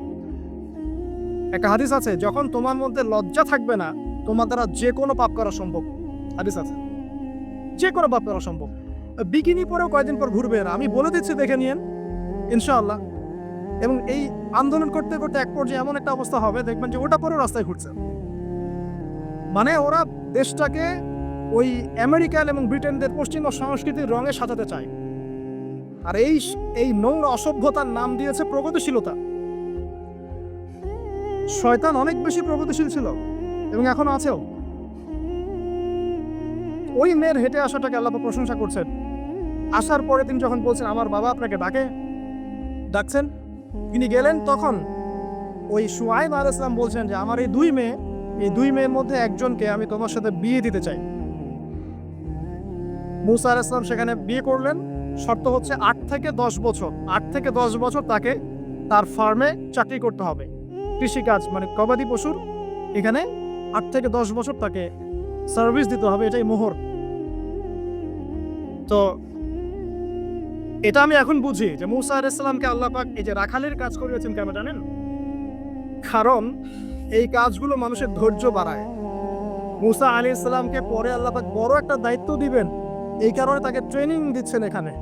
একটা হাদিস আছে, যখন তোমার মধ্যে লজ্জা থাকবে না, তোমার দ্বারা যে কোনো পাপ করা সম্ভব। হাদিস আছে, যে কোনো পাপ করা সম্ভব। বিকিনি পরেও কয়েকদিন পর ঘুরবে এরা, আমি বলে দিচ্ছি, দেখে নিয়েন ইনশাআল্লাহ। এবং এই আন্দোলন করতে করতে এক পর্যায়ে এমন একটা অবস্থা হবে, দেখবেন যে ওটা পরেও রাস্তায় ঘুরছে। মানে ওরা দেশটাকে ওই আমেরিকান এবং ব্রিটেনদের পশ্চিমা সংস্কৃতির রঙে সাজাতে চায়। আর এই নোংরা অসভ্যতার নাম দিয়েছে প্রগতিশীলতা। শয়তান অনেক বেশি প্রগতিশীল ছিল এবং এখনো আছেও। ওই মেয়ের হেঁটে আসাটাকে আল্লাহ পাক প্রশংসা করছেন। আসার পরে তিনি যখন বলছেন আমার বাবা আপনাকে ডাকছেন, তিনি গেলেন, তখন ওই শুআয়ব আলাইহিস সালাম বলছেন যে আমার এই দুই মেয়ের মধ্যে একজনকে আমি তোমার সাথে বিয়ে দিতে চাই। মুসা আলাইহিস সালাম সেখানে বিয়ে করলেন। শর্ত হচ্ছে 8 থেকে 10 বছর তাকে তার ফার্মে চাকরি করতে হবে, কৃষিকাজ মানে গবাদি পশুর, এখানে 8 থেকে 10 বছর তাকে সার্ভিস দিতে হবে, এটাই মোহর। তো এটা আমি এখন বুঝি যে মুসা আলাইহিস সালামকে আল্লাহ পাক এই যে রাখালের কাজ করিয়েছেন কেন জানেন? কারণ এই কাজগুলো মানুষের ধৈর্য বাড়ায়। মুসা আলাইহিস সালামকে পরে আল্লাহ পাক বড় একটা দায়িত্ব দিবেন, এই কারণে তাকে ট্রেনিং দিচ্ছেন এখানে।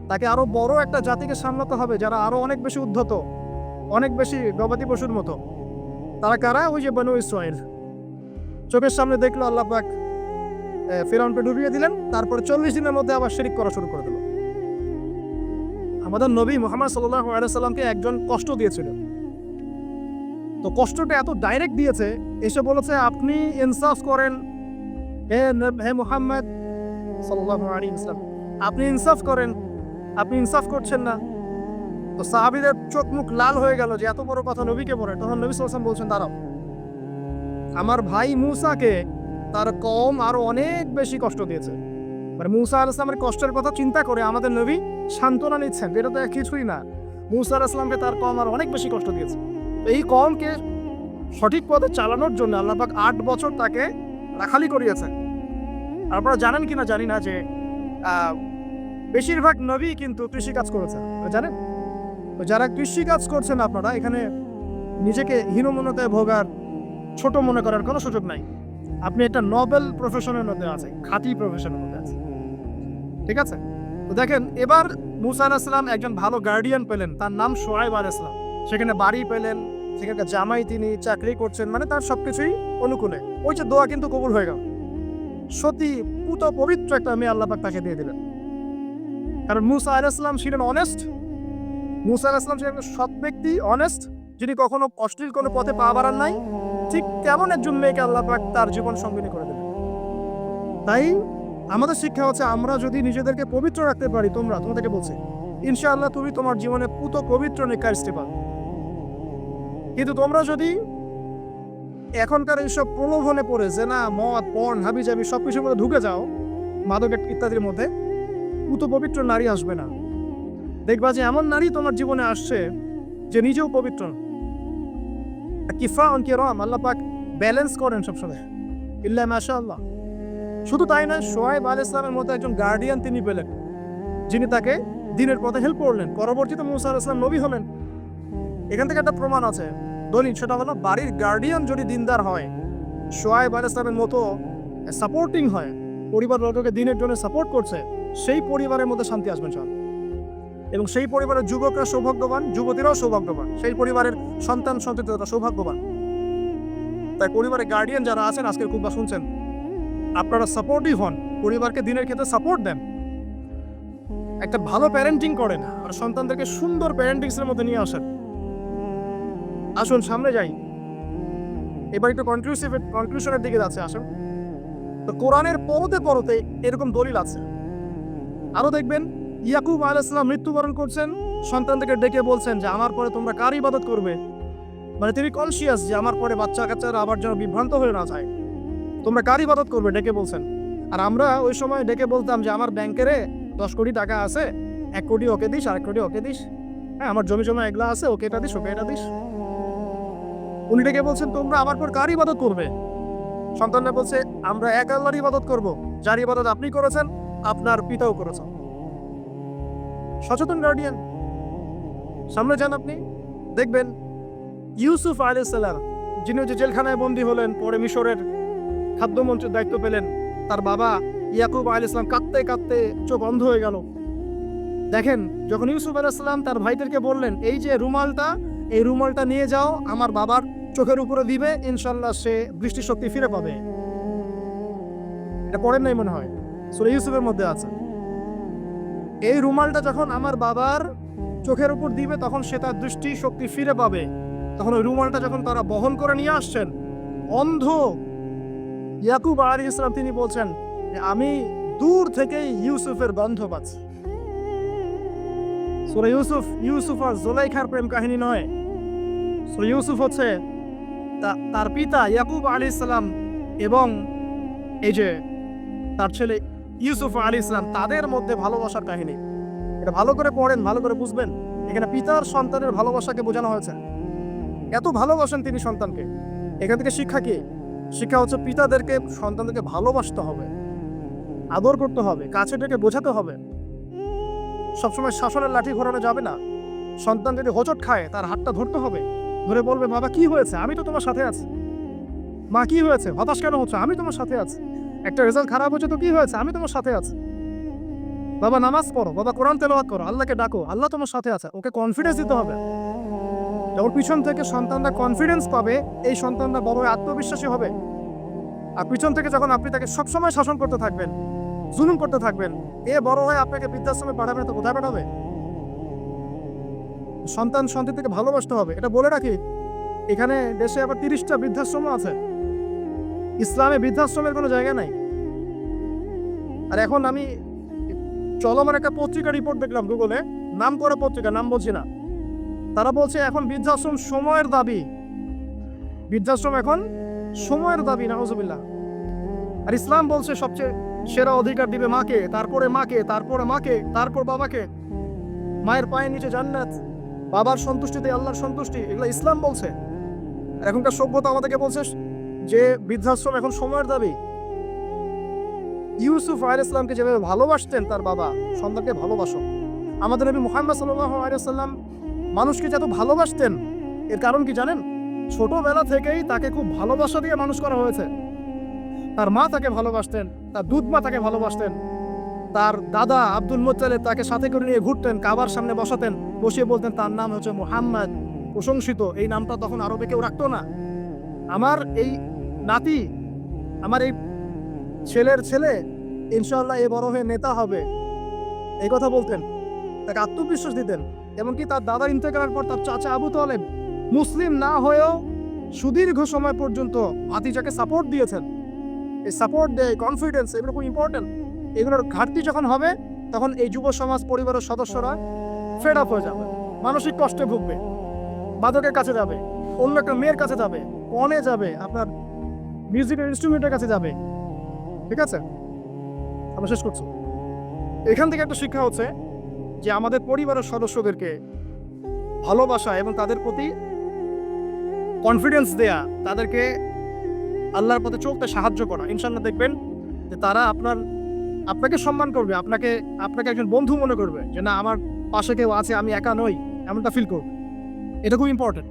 তাকে আরো বড় একটা জাতিকে সামলাতে হবে যারা আরো অনেক বেশি উদ্ধত, অনেক বেশি গবাদি পশুর মতো। তারা কারা? ওই যে বনু ইসরাইল। চোখের সামনে দেখলো আল্লাহ পাক ফিরআউনকে ডুবিয়ে দিলেন, তারপর 40 দিনের মধ্যে আবার শিরক করা শুরু করে দিল। আমাদের নবী মুহাম্মদ সাল্লাল্লাহু আলাইহি সাল্লামকে একজন কষ্ট দিয়েছিল। তো কষ্টটা এত ডাইরেক্ট দিয়েছে, এসে বলেছে আপনি ইনসাফ করেন, হে মুহাম্মদ সাল্লাল্লাহু আলাইহি ওয়াসাল্লাম, আপনি ইনসাফ করেন, আপনি ইনসাফ করছেন না। তো সাহাবীদের চোখ মুখ লাল হয়ে গেল যে এত বড় কথা নবীকে বলে। তখন নবী সাল্লাল্লাহু আলাইহি ওয়াসাল্লাম বলছেন দাঁড়াও, আমার ভাই মুসাকে তার কওম আরো অনেক বেশি কষ্ট দিয়েছে। মানে মুসা আলাইহিস সালামের কষ্টের কথা চিন্তা করে আমাদের নবী সান্ত্বনা নিচ্ছেন, এটা তো কিছুই না। মুসা আলাইহিস সালামকে তার কওম আরো অনেক বেশি কষ্ট দিয়েছে। তো এই কওমকে সঠিক পথে চালানোর জন্য আল্লাহ পাক 8 বছর তাকে রাখালি করিয়েছেন। আপনারা জানেন কিনা জানি না যে বেশিরভাগ নবী কিন্তু কৃষিকাজ করেছেন, জানেন? তো যারা কৃষিকাজ করছেন আপনারা এখানে নিজেকে হীনমন্যতায় ভোগার, ছোট মনে করার কোনো সুযোগ নাই। আপনি একটা নোবেল প্রফেশনের মধ্যে আছেন, খাঁটি প্রফেশনের মধ্যে আছেন, ঠিক আছে? তো দেখেন, এবার মুসা আলাইহিস সালাম একজন ভালো গার্ডিয়ান পেলেন, তার নাম শুআয়ব আলাইহিস সালাম। সেখানে বাড়ি পেলেন, সেখানকার জামাই, তিনি চাকরি করছেন, মানে তার সবকিছুই অনুকূলে। ওই যে দোয়া কিন্তু কবুল হয়ে গেল। সতী পুত পবিত্র একটা মেয়ে আল্লাহ পাক তাকে দিয়ে দিলেন। কারণ মুসা আলাইহিস সালাম ছিলেন অনেস্ট। মুসা আলাইহিস সালাম ছিলেন সৎ ব্যক্তি, অনেস্ট, যিনি কখনো অশ্লীল কোনো পথে পা বাড়ান নাই। ঠিক তেমন একজন মেয়েকে আল্লাহ পাক তার জীবন সঙ্গিনী করে দেবেন। তাই আমাদের শিক্ষা হচ্ছে, আমরা যদি নিজেদেরকে পবিত্র রাখতে পারি, তোমাদেরকে বলছি ইনশাআল্লাহ তুমি তোমার জীবনে পুত পবিত্র নেকার স্টেপ পাবে। কিন্তু তোমরা যদি এখনকার এইসব প্রলোভনে পড়ে যে না মদ, পর্ন, হাবিজাবি সবকিছুর মধ্যে ঢুকে যাও, মাদক ইত্যাদির মধ্যে, পুত পবিত্র নারী আসবে না। দেখবা যে এমন নারী তোমার জীবনে আসছে যে নিজেও পবিত্র। কিফা অনকিরাম আল্লাহ পাক ব্যালেন্স করেন সবসময়, ইল্লা মাশাআল্লাহ। শুধু তাই না, শুআয়ব আলাইহিস সালামের মতো একজন গার্ডিয়ান তিনি পেলেন, যিনি তাকে দ্বীনের পথে হেল্প করলেন। পরবর্তীতে মুসা আলাইহিস সালাম নবী হলেন। এখান থেকে একটা প্রমাণ আছে, দলিল, সেটা হলো বাড়ির গার্ডিয়ান যদি দিনদার হয়, শুআয়ব আলাইহিস সালামের মতো সাপোর্টিং হয়, পরিবার লোককে দ্বীনের জন্য সাপোর্ট করছে, সেই পরিবারের মধ্যে শান্তি আসবে ইনশাআল্লাহ। এবং সেই পরিবারের যুবকরা সৌভাগ্যবান, যুবতীরাও সৌভাগ্যবান, সেই পরিবারের সন্তান সন্ততিরা সৌভাগ্যবান। তাই পরিবারের গার্ডিয়ান যারা আছেন, আজকের খুব শুনছেন, আপনারা সাপোর্টিভ হন, পরিবারকে দিনের ক্ষেত্রে সাপোর্ট দেন, একটা ভালো প্যারেন্টিং করেন, আর সন্তানদেরকে সুন্দর প্যারেন্টিংসের মধ্যে নিয়ে আসেন। আসুন সামনে যাই, এবার একটু কনক্লুশনের দিকে যাচ্ছে। আসুন, তো কোরআনের পরতে এরকম দলিল আছে। আরো দেখবেন, ইয়াকুব আলাইহিস সালাম মৃত্যুবরণ করছেন, সন্তানদেরকে ডেকে বলছেন যে আমার পরে তোমরা কার ইবাদত করবে। মানে তিনি কনসিয়াস যে আমার পরে বাচ্চা কাচ্চারা আবার যেন বিভ্রান্ত হয়ে না যায়, তোমরা কার ইবাদত করবে ডেকে বলছেন। আর আমরা ওই সময় ডেকে বলতাম যে আমার ব্যাংকের 10 কোটি টাকা আছে, 1 কোটি ওকে দিস, 1 কোটি ওকে দিস, হ্যাঁ আমার জমি জমা এগুলা আছে, ওকে এটা দিস, ওকে এটা দিস। উনি ডেকে বলছেন তোমরা আমার পর কার ইবাদত করবে। সন্তানরা বলছে আমরা এক আল্লাহর ইবাদত করব, যার ইবাদত আপনি করেছেন, আপনার পিতাও করেছেন। সচেতন গার্ডিয়ান। সামনে যান, আপনি দেখবেন ইউসুফ আলাইহিস সালাম, যিনি যে জেলখানায় বন্দী হলেন, পরে মিশরের খাদ্যমন্ত্রীর দায়িত্ব পেলেন, তার বাবা ইয়াকুব আলাইহিস সালাম কাঁদতে কাঁদতে চোখ অন্ধ হয়ে গেল। দেখেন, যখন ইউসুফ আলাইহিস সালাম তার ভাইদেরকে বললেন এই যে রুমালটা, এই রুমালটা নিয়ে যাও আমার বাবার চোখের উপরে দিবে, ইনশাল্লাহ সে দৃষ্টিশক্তি ফিরে পাবে। এটা পড়েন নাই মনে হয়, সূরা ইউসুফের মধ্যে আছে। এই রুমালটা যখন আমার বাবার চোখের উপর দিবে তখন সে তার দৃষ্টি শক্তি ফিরে পাবে। তখন ওই রুমালটা যখন তারা বহন করে নিয়ে আসছেন, অন্ধ ইয়াকুব আলাইহিস সালাম তিনি বলছেন যে আমি দূর থেকেই ইউসুফের গন্ধ পাচ্ছি। সূরা ইউসুফ আর জুলাইখার প্রেম কাহিনী নয়। সূরা ইউসুফ হচ্ছে তার পিতা ইয়াকুব আলাইহিস সালাম এবং এই যে তার ছেলে ইউসুফ আলাইহিস সালাম তাদের মধ্যে ভালোবাসার কাহিনী। এটা ভালো করে পড়েন, ভালো করে বুঝবেন। এখানে পিতার সন্তানের ভালোবাসাকে বোঝানো হয়েছে। এত ভালোবাসেন তিনি সন্তানকে। এখান থেকে শিক্ষা কি? শিক্ষা হচ্ছে পিতাদেরকে সন্তানদেরকে ভালোবাসতে হবে, আদর করতে হবে, কাছে ডেকে বোঝাতে হবে। সবসময় শাসনের লাঠি ঘোরানো যাবে না। সন্তান যদি হোঁচট খায় তার হাতটা ধরতে হবে, ধরে বলবে বাবা কি হয়েছে, আমি তো তোমার সাথে আছি। মা কি হয়েছে, হতাশ কেন হচ্ছে, আমি তোমার সাথে আছি। একটা রেজাল্ট খারাপ হচ্ছে তো কি হয়েছে, আমি তোমার সাথে আছি। বাবা নামাজ পড়ো, বাবা কোরআন তেলাওয়াত করো, আল্লাহকে ডাকো, আল্লাহ তোমার সাথে আছে। ওকে কনফিডেন্স দিতে হবে। যখন পিছন থেকে সন্তানরা কনফিডেন্স পাবে, এই সন্তানরা বড় আত্মবিশ্বাসী হবে। আর পিছন থেকে যখন আপনি তাকে সবসময় শাসন করতে থাকবেন, জুলুম করতে থাকবেন, এ বড় হয়ে আপনাকে বৃদ্ধাশ্রমে পাঠাবে না তো কোথায় পাঠাবে? সন্তানকে ভালোবাসতে হবে। এটা বলে রাখি, এখানে দেশে আবার 30টা বৃদ্ধাশ্রম আছে। ইসলামে বৃদ্ধাশ্রমের কোনো জায়গা নাই। আর এখন আমি চলমান একটা পত্রিকা রিপোর্ট দেখলাম গুগলে, নাম করা পত্রিকা, নাম বলছি না। তারা বলছে এখন বৃদ্ধাশ্রম সময়ের দাবি। বৃদ্ধাশ্রম এখন সময়ের দাবি, নাউজুবিল্লাহ। আর ইসলাম বলছে সবচেয়ে সেরা অধিকার দিবে মাকে, তারপরে মাকে, তারপরে মাকে, তারপর বাবাকে। মায়ের পায়ের নিচে জান্নাত, বাবার সন্তুষ্টিতে আল্লাহর সন্তুষ্টি, এগুলো ইসলাম বলছে। আর এখনকার সভ্যতা আমাদেরকে বলছে যে বৃদ্ধাশ্রম এখন সময়ের দাবি। ইউসুফ আলাইহিস সালামকে যেভাবে ভালোবাসতেন তার বাবা, সন্তানকে ভালোবাসো। আমাদের নবী মুহাম্মদ সাল্লাল্লাহু আলাইহি ওয়াসাল্লাম মানুষকে যত ভালোবাসতেন, এর কারণ কি জানেন? ছোটবেলা থেকেই তাকে খুব ভালোবাসা দিয়ে মানুষ করা হয়েছে। তার মা তাকে ভালোবাসতেন, তার দুধ মা তাকে ভালোবাসতেন, তার দাদা আব্দুল মুত্তালিব তাকে সাথে করে নিয়ে ঘুরতেন, কাবার সামনে বসাতেন, বসিয়ে বলতেন তার নাম হচ্ছে মুহাম্মদ, প্রশংসিত। এই নামটা তখন আরবে কেউ রাখতো না। আমার এই নাতি, আমার এই ছেলের ছেলে ইনশাআল্লাহ এ বড় হয়ে নেতা হবে, এই কথা বলতেন। তাকে আত্মবিশ্বাস দিতেন। এমনকি তার দাদা ইন্তেকালের পর তার চাচা আবু তালেব মুসলিম না হয়েও সুদীর্ঘ সময় পর্যন্ত ভাতিজাকে সাপোর্ট দিয়েছেন। এই সাপোর্ট দেয়, কনফিডেন্স, এগুলো খুব ইম্পর্টেন্ট। এগুলোর ঘাটতি যখন হবে তখন এই যুব সমাজ পরিবারের সদস্যরা ফেড আপ হয়ে যাবে, মানসিক কষ্টে ভুগবে, বাদকের কাছে যাবে, অন্য একটা মেয়ের কাছে যাবে, পনে যাবে, আপনার মিউজিক্যাল ইনস্ট্রুমেন্টের কাছে যাবে। ঠিক আছে, আমরা শেষ করছি। এখান থেকে একটা শিক্ষা হচ্ছে যে আমাদের পরিবারের সদস্যদেরকে ভালোবাসা এবং তাদের প্রতি কনফিডেন্স দেয়া, তাদেরকে আল্লাহর পথে চলতে সাহায্য করা। ইনশাআল্লাহ দেখবেন যে তারা আপনাকে সম্মান করবে, আপনাকে একজন বন্ধু মনে করবে, যে না আমার পাশে কেউ আছে, আমি একা নই, এমনটা ফিল করবে। এটা খুব ইম্পর্টেন্ট।